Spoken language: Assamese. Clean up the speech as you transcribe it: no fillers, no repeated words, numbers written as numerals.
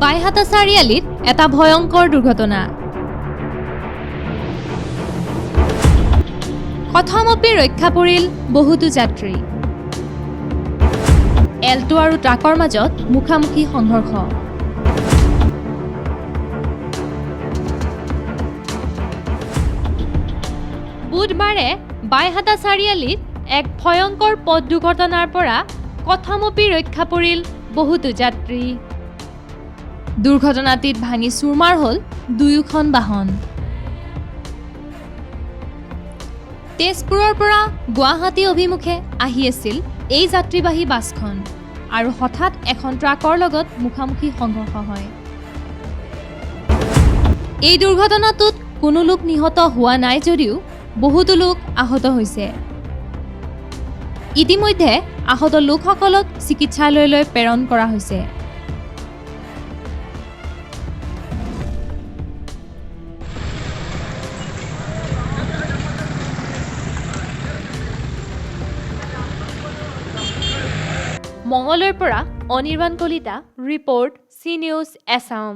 বাইহাটা চাৰিআলিত এটা ভয়ংকৰ দুৰ্ঘটনা। কথমপি ৰক্ষা পৰিল বহুতো যাত্ৰী। এল্টো আৰু ট্ৰাকৰ মাজত মুখামুখি সংঘৰ্ষ। বুধবাৰে বাইহাটা চাৰিআলিত এক ভয়ংকৰ পথ দুৰ্ঘটনাৰ পৰা কথমপি ৰক্ষা পৰিল বহুতো যাত্ৰী। দুৰ্ঘটনাটিত ভাঙি চুৰমাৰ হ'ল দুয়োখন বাহন। তেজপুৰৰ পৰা গুৱাহাটী অভিমুখে আহি আছিল এই যাত্ৰীবাহী বাছখন আৰু হঠাৎ এখন ট্ৰাকৰ লগত মুখামুখি সংঘৰ্ষ হয়। এই দুৰ্ঘটনাটোত কোনো লোক নিহত হোৱা নাই যদিও বহুতো লোক আহত হৈছে। ইতিমধ্যে আহত লোকসকলক চিকিৎসালয়লৈ প্ৰেৰণ কৰা হৈছে। মঙলৰ পৰা Anirban Kalita, report C news Assam.